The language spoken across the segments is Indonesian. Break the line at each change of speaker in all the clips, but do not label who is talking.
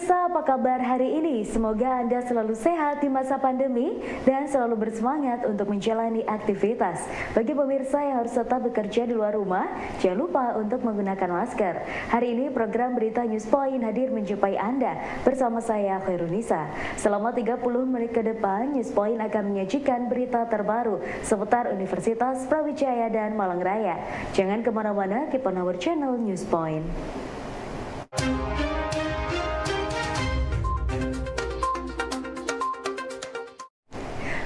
Pemirsa, apa kabar hari ini? Semoga Anda selalu sehat di masa pandemi dan selalu bersemangat untuk menjalani aktivitas. Bagi pemirsa yang harus tetap bekerja di luar rumah, jangan lupa untuk menggunakan masker. Hari ini program Berita News Point hadir menjumpai Anda bersama saya Khairunisa. Selama 30 menit ke depan, News Point akan menyajikan berita terbaru seputar Universitas Brawijaya dan Malang Raya. Jangan kemana-mana, keep on our channel News Point.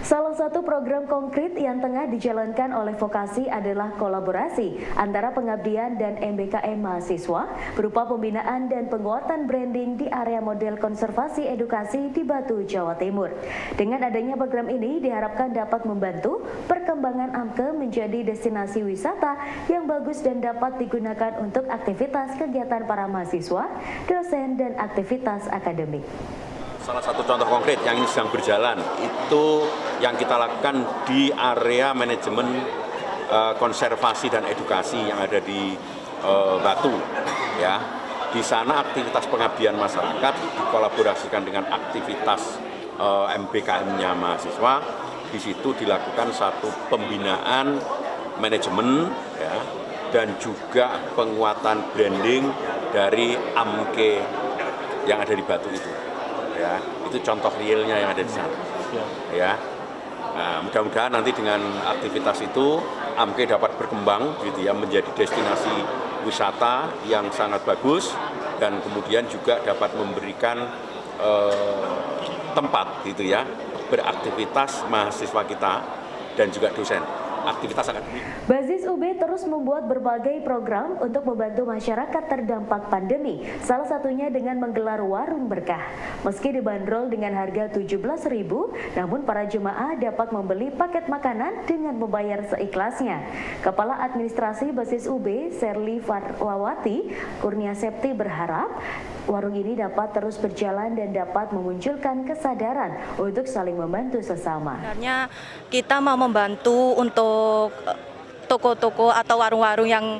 Salah satu program konkret yang tengah dijalankan oleh Vokasi adalah kolaborasi antara pengabdian dan MBKM mahasiswa berupa pembinaan dan penguatan branding di area model konservasi edukasi di Batu, Jawa Timur. Dengan adanya program ini diharapkan dapat membantu perkembangan AMKE menjadi destinasi wisata yang bagus dan dapat digunakan untuk aktivitas kegiatan para mahasiswa, dosen, dan aktivitas akademik.
Salah satu contoh konkret yang ini sedang berjalan itu yang kita lakukan di area manajemen konservasi dan edukasi yang ada di Batu. Ya, di sana aktivitas pengabdian masyarakat dikolaborasikan dengan aktivitas MBKM-nya mahasiswa. Di situ dilakukan satu pembinaan manajemen, ya, dan juga penguatan branding dari AMKE yang ada di Batu itu. Ya, itu contoh realnya yang ada di sana. Ya, nah, mudah-mudahan nanti dengan aktivitas itu AMKE dapat berkembang, gitu ya, menjadi destinasi wisata yang sangat bagus dan kemudian juga dapat memberikan tempat, gitu ya, beraktivitas mahasiswa kita dan juga dosen. Aktivitas akademik.
Bazis UB terus membuat berbagai program untuk membantu masyarakat terdampak pandemi, salah satunya dengan menggelar warung berkah. Meski dibanderol dengan harga Rp17.000, namun para jemaah dapat membeli paket makanan dengan membayar seikhlasnya. Kepala Administrasi Bazis UB, Serli Farwawati Kurnia Septi berharap warung ini dapat terus berjalan dan dapat memunculkan kesadaran untuk saling membantu sesama.
Sebenarnya kita mau membantu untuk toko-toko atau warung-warung yang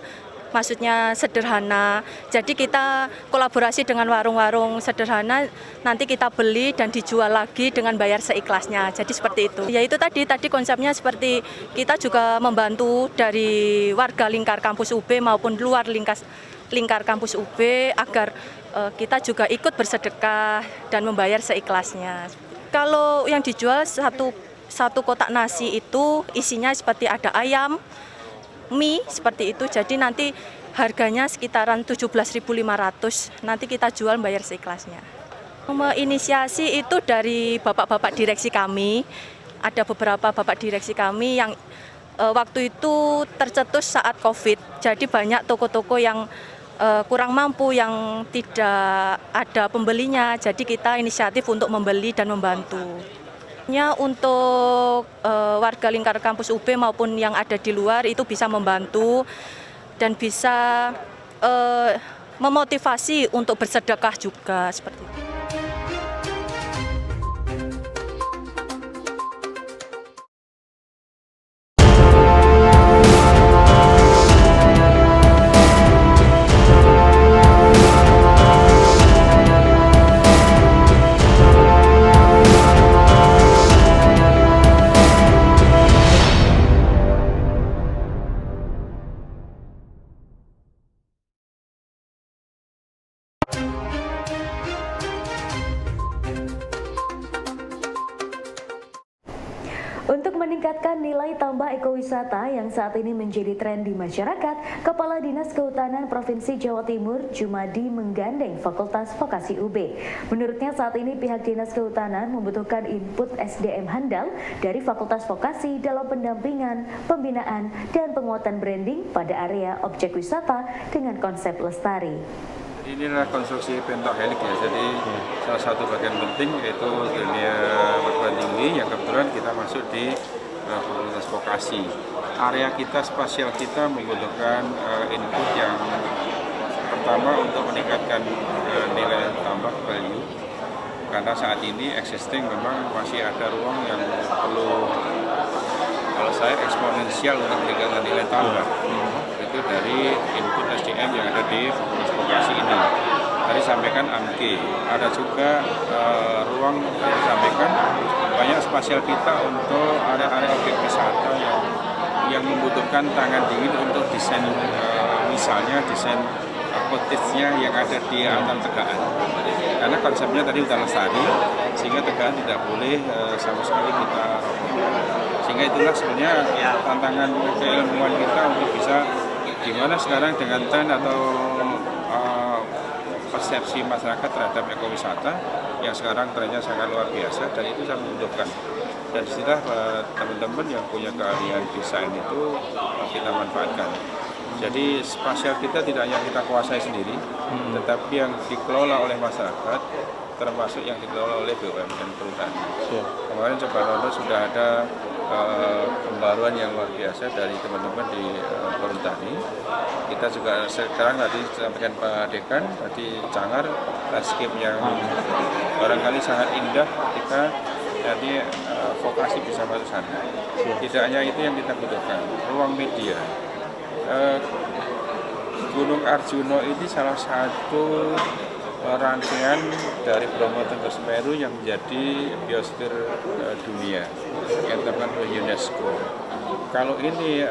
maksudnya sederhana. Jadi kita kolaborasi dengan warung-warung sederhana, nanti kita beli dan dijual lagi dengan bayar seikhlasnya. Jadi seperti itu. Ya itu tadi konsepnya seperti kita juga membantu dari warga lingkar kampus UB maupun luar lingkar kampus UB agar kita juga ikut bersedekah dan membayar seikhlasnya. Kalau yang dijual satu kotak nasi itu isinya seperti ada ayam, mie seperti itu. Jadi nanti harganya sekitaran 17.500. Nanti kita jual bayar seikhlasnya. Menginisiasi itu dari bapak-bapak direksi kami. Ada beberapa bapak direksi kami yang waktu itu tercetus saat COVID. Jadi banyak toko-toko yang kurang mampu, yang tidak ada pembelinya. Jadi kita inisiatif untuk membeli dan membantu. Untuk warga lingkar kampus UB maupun yang ada di luar itu bisa membantu dan bisa memotivasi untuk bersedekah juga seperti itu.
Untuk meningkatkan nilai tambah ekowisata yang saat ini menjadi tren di masyarakat, Kepala Dinas Kehutanan Provinsi Jawa Timur Jumadi menggandeng Fakultas Vokasi UB. Menurutnya saat ini pihak Dinas Kehutanan membutuhkan input SDM handal dari Fakultas Vokasi dalam pendampingan, pembinaan, dan penguatan branding pada area objek wisata dengan konsep lestari.
Ini adalah konstruksi pentahelik ya, jadi salah satu bagian penting yaitu dunia perguruan tinggi yang kebetulan kita masuk di Fakultas Vokasi. Area kita, spasial kita membutuhkan input yang pertama untuk meningkatkan nilai tambah value, karena saat ini existing memang masih ada ruang yang perlu, kalau saya eksponensial untuk meningkatkan nilai tambah. Itu dari input SDM yang ada di Fakultas Vokasi ini. tadi sampaikan AMKE, ada juga ruang yang disampaikan banyak spasial kita untuk area-area objek wisata yang membutuhkan tangan dingin untuk desain, misalnya desain cottage-nya yang ada di Altar Tegaan. Karena konsepnya tadi hutan lestari, sehingga Tegaan tidak boleh sama sekali kita roboh. Sehingga itulah sebenarnya tantangan keilmuan kita untuk bisa gimana sekarang dengan tren atau persepsi masyarakat terhadap ekowisata yang sekarang trennya sangat luar biasa, dan itu sangat membutuhkan. Dan disinilah teman-teman yang punya keahlian desain itu kita manfaatkan. Jadi spasial kita tidak hanya kita kuasai sendiri, tetapi yang dikelola oleh masyarakat, termasuk yang dikelola oleh BUMN Perhutani. Kemarin Coba sudah ada pembaruan yang luar biasa dari teman-teman di Perhutani. Kita juga sekarang tadi sampaikan Pak Dekan, tadi Cangar, landscape yang barangkali sangat indah ketika jadi vokasi bisa masuk sana. Tidak hanya itu yang kita butuhkan, ruang media. Gunung Arjuna ini salah satu rangkaian dari Bromo Tengger Semeru yang menjadi biosfer dunia yang ditetapkan oleh UNESCO. Kalau ini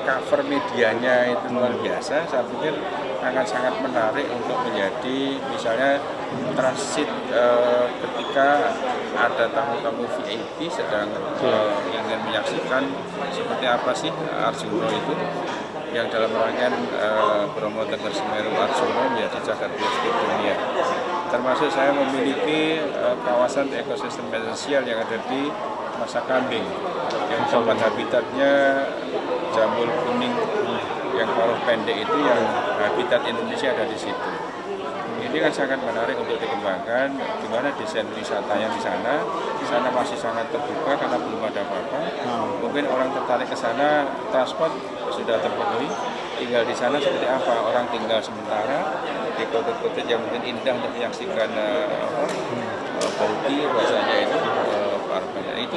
cover medianya itu luar biasa, saya pikir akan sangat menarik untuk menjadi misalnya transit ketika ada tamu-tamu VIP sedang ingin menyaksikan seperti apa sih Arjuna itu yang dalam rangkaian Bromo Tengger Semeru Arjuna menjadi cagar biosfer dunia. Termasuk saya memiliki kawasan ekosistem esensial yang ada di Masa Kambing yang tempat habitatnya jamur kuning yang paruh pendek itu, yang habitat Indonesia ada di situ. Ini kan sangat menarik untuk dikembangkan. Gimana desain wisatanya di sana? Di sana masih sangat terbuka karena belum ada apa-apa. Mungkin orang tertarik ke sana, transport sudah terpenuhi. Tinggal di sana seperti apa? Orang tinggal sementara di kota-kota yang mungkin indah untuk menyaksikan bauti bahasanya itu. Itu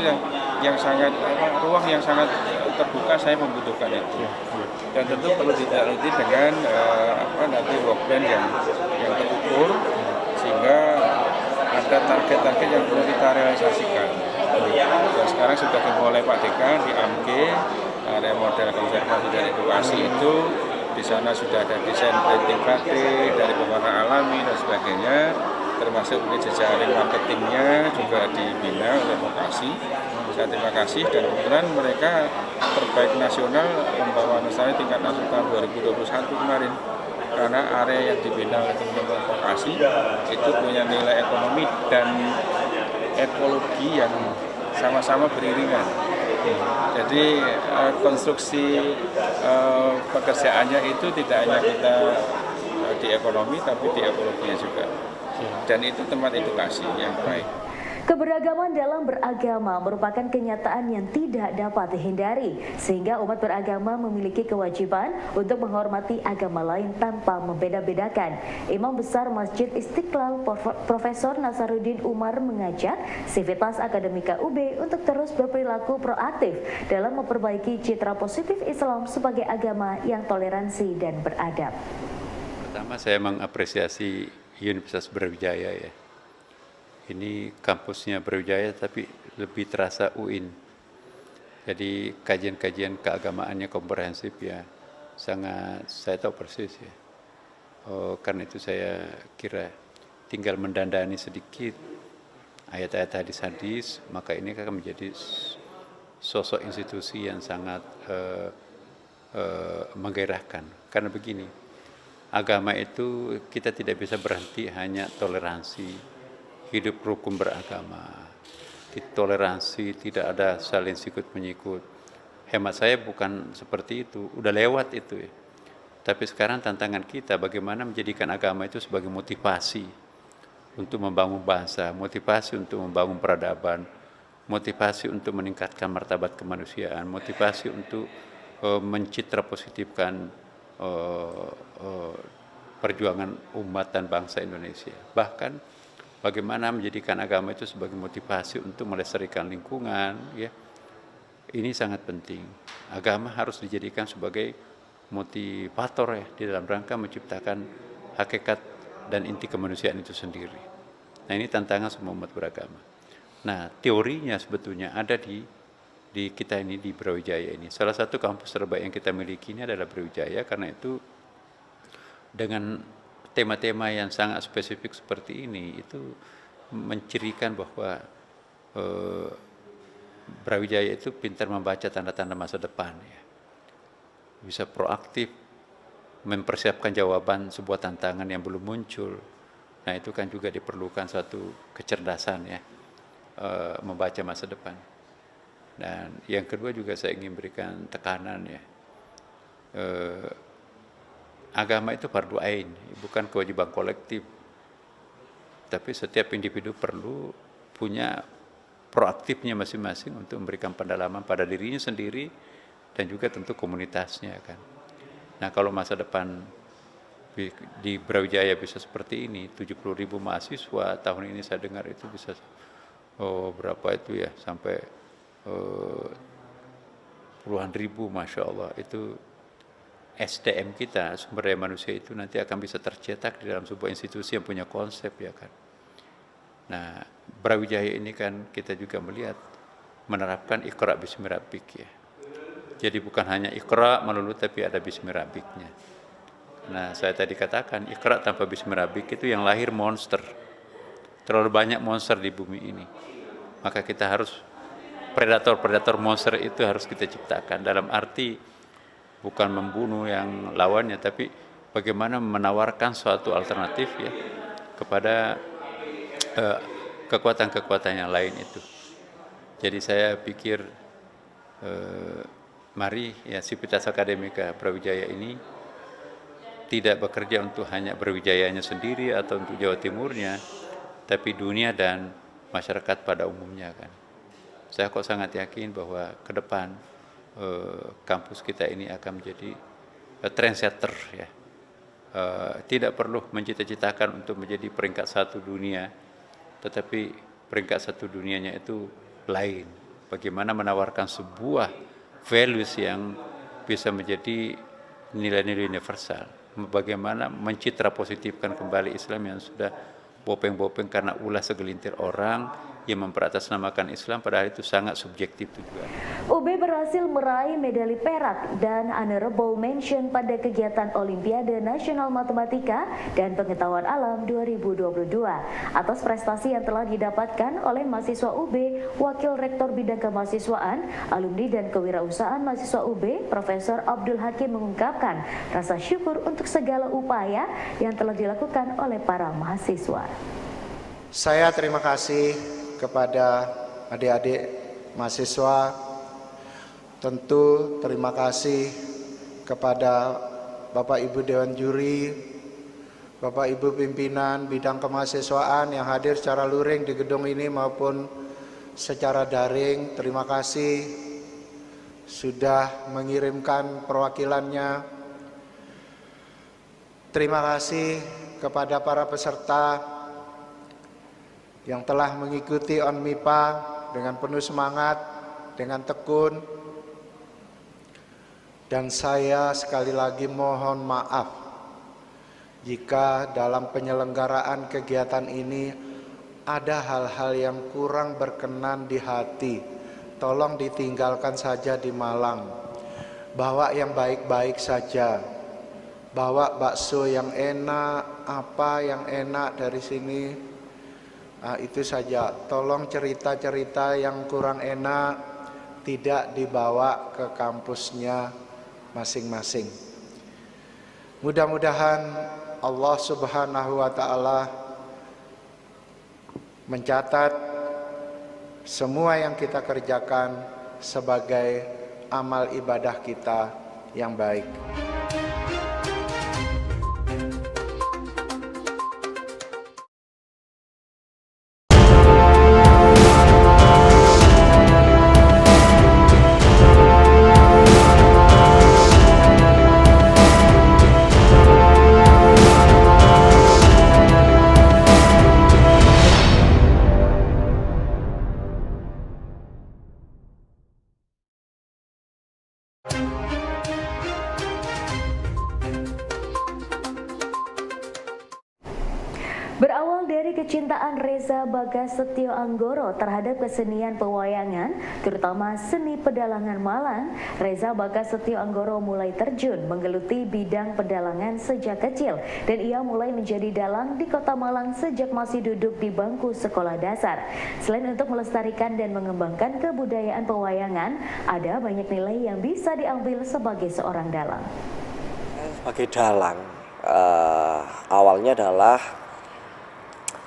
yang sangat ruang yang sangat terbuka, saya membutuhkan itu. Dan tentu perlu ditindaklanjuti dengan nanti work plan yang terukur, sehingga ada target-target yang perlu kita realisasikan. Dan sekarang sudah dimulai Pak Dekan di AMKE, area model konservasi dan edukasi itu. Di sana sudah ada desain printing batik dari pewarna alami dan sebagainya, termasuk jejaring marketingnya juga dibina oleh vokasi. Saya terima kasih, dan kebetulan mereka terbaik nasional membawa Nusantara tingkat nasional tahun 2021 kemarin, karena area yang dibina oleh teman-teman vokasi itu punya nilai ekonomi dan ekologi yang sama-sama beriringan. Jadi konstruksi pekerjaannya itu tidak hanya kita di ekonomi, tapi di ekologinya juga. Dan itu tempat edukasi yang baik.
Keberagaman dalam beragama merupakan kenyataan yang tidak dapat dihindari, sehingga umat beragama memiliki kewajiban untuk menghormati agama lain tanpa membeda-bedakan. Imam Besar Masjid Istiqlal Profesor Nasaruddin Umar mengajak Sivitas Akademika UB untuk terus berperilaku proaktif dalam memperbaiki citra positif Islam sebagai agama yang toleransi dan beradab.
Pertama, saya mengapresiasi Universitas Brawijaya ya. Ini kampusnya Brawijaya tapi lebih terasa UIN. Jadi kajian-kajian keagamaannya komprehensif ya. Sangat saya tahu persis ya. Karena itu saya kira tinggal mendandani sedikit ayat-ayat hadis-hadis, maka ini akan menjadi sosok institusi yang sangat menggairahkan. Karena begini, agama itu kita tidak bisa berhenti hanya toleransi, hidup rukun beragama, toleransi, tidak ada saling sikut-menyikut. Hemat saya bukan seperti itu, udah lewat itu ya. Tapi sekarang tantangan kita bagaimana menjadikan agama itu sebagai motivasi untuk membangun bangsa, motivasi untuk membangun peradaban, motivasi untuk meningkatkan martabat kemanusiaan, motivasi untuk mencitra positifkan perjuangan umat dan bangsa Indonesia. Bahkan bagaimana menjadikan agama itu sebagai motivasi untuk melestarikan lingkungan, ya. Ini sangat penting. Agama harus dijadikan sebagai motivator ya di dalam rangka menciptakan hakikat dan inti kemanusiaan itu sendiri. Nah, ini tantangan semua umat beragama. Nah, teorinya sebetulnya ada di kita ini di Brawijaya ini. Salah satu kampus terbaik yang kita miliki ini adalah Brawijaya, karena itu dengan tema-tema yang sangat spesifik seperti ini itu mencirikan bahwa Brawijaya itu pintar membaca tanda-tanda masa depan ya. Bisa proaktif mempersiapkan jawaban sebuah tantangan yang belum muncul. Nah, itu kan juga diperlukan satu kecerdasan ya, membaca masa depan. Dan yang kedua juga saya ingin berikan tekanan ya, agama itu fardu ain, bukan kewajiban kolektif. Tapi setiap individu perlu punya proaktifnya masing-masing untuk memberikan pendalaman pada dirinya sendiri dan juga tentu komunitasnya kan. Nah, kalau masa depan di Brawijaya bisa seperti ini, 70.000 mahasiswa, tahun ini saya dengar itu bisa berapa itu ya, sampai puluhan ribu, Masya Allah. Itu SDM kita, sumber daya manusia itu nanti akan bisa tercetak di dalam sebuah institusi yang punya konsep ya kan. Nah, Brawijaya ini kan kita juga melihat menerapkan Iqra Bismi Rabbik ya. Jadi bukan hanya Iqra melulu, tapi ada Bismi Rabbiknya. Nah, saya tadi katakan Iqra tanpa Bismi Rabbik itu yang lahir monster. Terlalu banyak monster di bumi ini. Maka kita harus predator-predator monster itu harus kita ciptakan, dalam arti bukan membunuh yang lawannya, tapi bagaimana menawarkan suatu alternatif ya kepada kekuatan-kekuatan yang lain itu. Jadi saya pikir mari ya Sivitas Akademika Brawijaya ini tidak bekerja untuk hanya Brawijayanya sendiri atau untuk Jawa Timurnya, tapi dunia dan masyarakat pada umumnya kan. Saya kok sangat yakin bahwa ke depan kampus kita ini akan menjadi trendsetter ya. Tidak perlu mencita-citakan untuk menjadi peringkat 1 dunia, tetapi peringkat 1 dunianya itu lain. Bagaimana menawarkan sebuah values yang bisa menjadi nilai-nilai universal. Bagaimana mencitra positifkan kembali Islam yang sudah bopeng-bopeng karena ulah segelintir orang yang memperatasnamakan Islam, padahal itu sangat subjektif tujuannya.
UB berhasil meraih medali perak dan honorable mention pada kegiatan Olimpiade Nasional Matematika dan Pengetahuan Alam 2022 atas prestasi yang telah didapatkan oleh mahasiswa UB. Wakil Rektor Bidang Kemahasiswaan, Alumni dan Kewirausahaan Mahasiswa UB, Profesor Abdul Hakim mengungkapkan rasa syukur untuk segala upaya yang telah dilakukan oleh para mahasiswa.
Saya terima kasih kepada adik-adik mahasiswa, tentu terima kasih kepada Bapak Ibu Dewan Juri, Bapak Ibu pimpinan bidang kemahasiswaan yang hadir secara luring di gedung ini maupun secara daring. Terima kasih sudah mengirimkan perwakilannya. Terima kasih kepada para peserta yang telah mengikuti ONMIPA dengan penuh semangat, dengan tekun. Dan saya sekali lagi mohon maaf jika dalam penyelenggaraan kegiatan ini ada hal-hal yang kurang berkenan di hati. Tolong ditinggalkan saja di Malang. Bawa yang baik-baik saja. Bawa bakso yang enak, apa yang enak dari sini. Nah, itu saja. Tolong cerita-cerita yang kurang enak tidak dibawa ke kampusnya masing-masing. Mudah-mudahan Allah Subhanahu wa Ta'ala mencatat semua yang kita kerjakan sebagai amal ibadah kita yang baik.
Dari kecintaan Reza Bagas Setio Anggoro terhadap kesenian pewayangan, terutama seni pedalangan Malang, Reza Bagas Setio Anggoro mulai terjun menggeluti bidang pedalangan sejak kecil dan ia mulai menjadi dalang di Kota Malang sejak masih duduk di bangku sekolah dasar. Selain untuk melestarikan dan mengembangkan kebudayaan pewayangan, ada banyak nilai yang bisa diambil sebagai seorang dalang.
Sebagai dalang, awalnya adalah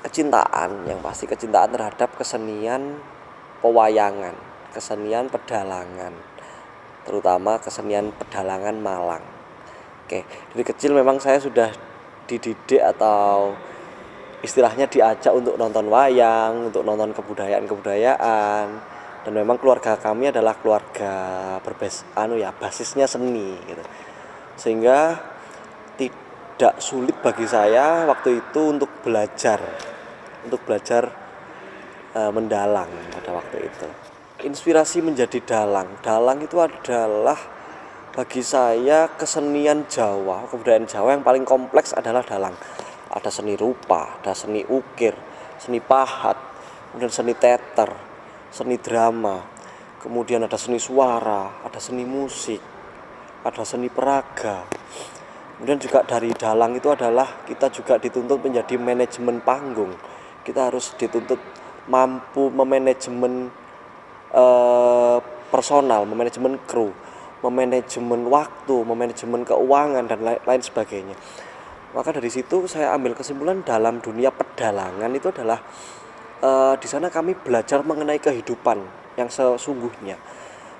kecintaan, yang pasti kecintaan terhadap kesenian pewayangan, kesenian pedalangan, terutama kesenian pedalangan Malang. Oke, dari kecil memang saya sudah dididik atau istilahnya diajak untuk nonton wayang, untuk nonton kebudayaan-kebudayaan, dan memang keluarga kami adalah keluarga basisnya seni gitu. Sehingga tidak sulit bagi saya waktu itu untuk belajar mendalang pada waktu itu. Inspirasi menjadi dalang itu adalah bagi saya kesenian Jawa, kebudayaan Jawa yang paling kompleks adalah dalang. Ada seni rupa, ada seni ukir, seni pahat, kemudian seni teater, seni drama, kemudian ada seni suara, ada seni musik, ada seni peraga. Kemudian juga dari dalang itu adalah kita juga dituntut menjadi manajemen panggung. Kita harus dituntut mampu memanajemen personal, memanajemen kru, memanajemen waktu, memanajemen keuangan dan lain sebagainya. Maka dari situ saya ambil kesimpulan dalam dunia pedalangan itu adalah di sana kami belajar mengenai kehidupan yang sesungguhnya.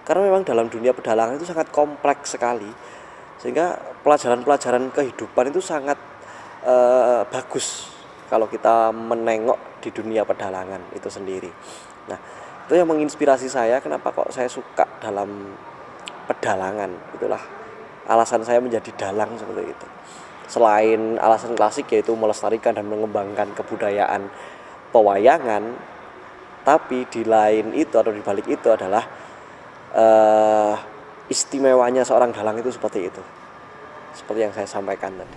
Karena memang dalam dunia pedalangan itu sangat kompleks sekali, sehingga pelajaran-pelajaran kehidupan itu sangat bagus kalau kita menengok di dunia pedalangan itu sendiri. Nah, itu yang menginspirasi saya kenapa kok saya suka dalam pedalangan. Itulah alasan saya menjadi dalang seperti itu. Selain alasan klasik yaitu melestarikan dan mengembangkan kebudayaan pewayangan, tapi di lain itu atau di balik itu adalah istimewanya seorang dalang itu seperti itu. Seperti yang saya sampaikan tadi.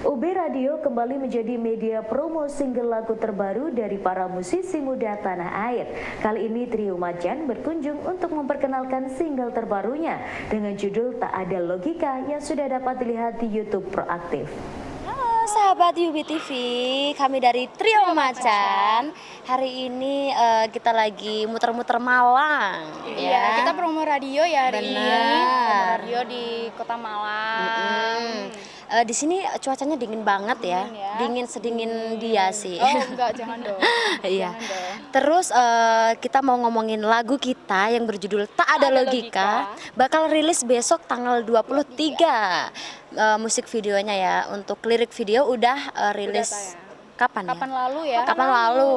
UB Radio kembali menjadi media promo single lagu terbaru dari para musisi muda tanah air. Kali ini Trio Macan berkunjung untuk memperkenalkan single terbarunya dengan judul Tak Ada Logika yang sudah dapat dilihat di YouTube Proaktif.
Halo sahabat UB TV, kami dari Trio Macan. Hari ini kita lagi muter-muter Malang.
Iya, kita promo radio ya hari ini. Promo radio di Kota Malang.
Di sini cuacanya dingin banget ya, dingin sedingin dia sih.
Oh enggak, jangan dong.
Iya. Terus kita mau ngomongin lagu kita yang berjudul Tak Ada Logika. Bakal rilis besok tanggal 23. Musik videonya ya, untuk lirik video udah rilis. Kapan
lalu ya?
Kapan lalu,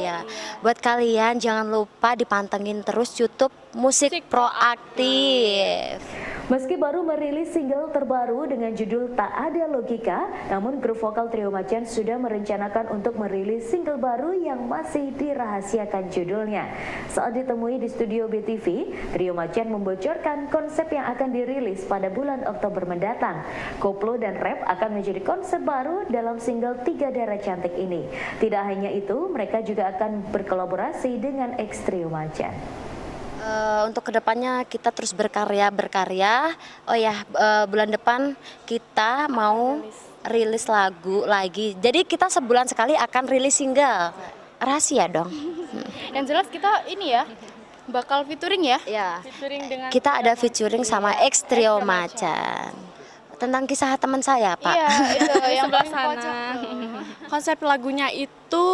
ya. Buat kalian jangan lupa dipantengin terus YouTube Musik Proaktif.
Meski baru merilis single terbaru dengan judul Tak Ada Logika, namun grup vokal Trio Macan sudah merencanakan untuk merilis single baru yang masih dirahasiakan judulnya. Saat ditemui di studio BTV, Trio Macan membocorkan konsep yang akan dirilis pada bulan Oktober mendatang. Koplo dan rap akan menjadi konsep baru dalam single Tiga Darah Cantik ini. Tidak hanya itu, mereka juga akan berkolaborasi dengan X Trio Macan.
Untuk kedepannya kita terus berkarya. Oh ya, bulan depan kita mau rilis lagu lagi. Jadi kita sebulan sekali akan rilis single. Rahasia dong.
Yang jelas kita ini ya, bakal featuring ya?
Ya.
Featuring dengan
kita ada featuring sama X Trio Macan. Tentang kisah teman saya, Pak.
Iya, itu yang
sebelah
paling
sana.
pojok tuh.
Konsep lagunya itu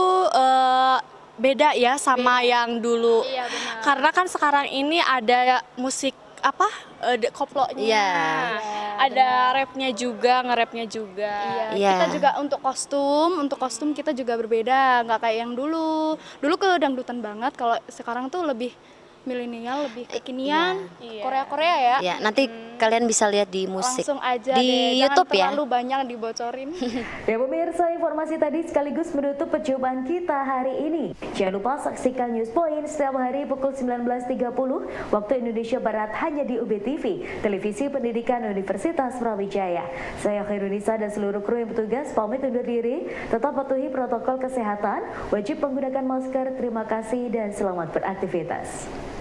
beda ya sama yang dulu.
Iya, benar.
Karena kan sekarang ini ada musik koplonya.
Iya.
Ada rapnya juga, nge-rapnya juga.
Iya. Kita juga untuk kostum kita juga berbeda, nggak kayak yang dulu. Dulu ke dangdutan banget, kalau sekarang tuh lebih milenial, lebih kekinian,
Iya.
Korea-Korea ya.
Ya, nanti Kalian bisa lihat di musik.
Langsung aja
di
deh,
YouTube
jangan
ya.
terlalu banyak dibocorin.
Ya pemirsa, informasi tadi sekaligus menutup perjumpaan kita hari ini. Jangan lupa saksikan News Point setiap hari pukul 19.30 waktu Indonesia Barat hanya di UBTV, Televisi Pendidikan Universitas Brawijaya. Saya Khairunisa dan seluruh kru yang bertugas pamit undur diri. Tetap patuhi protokol kesehatan, wajib menggunakan masker. Terima kasih dan selamat beraktivitas.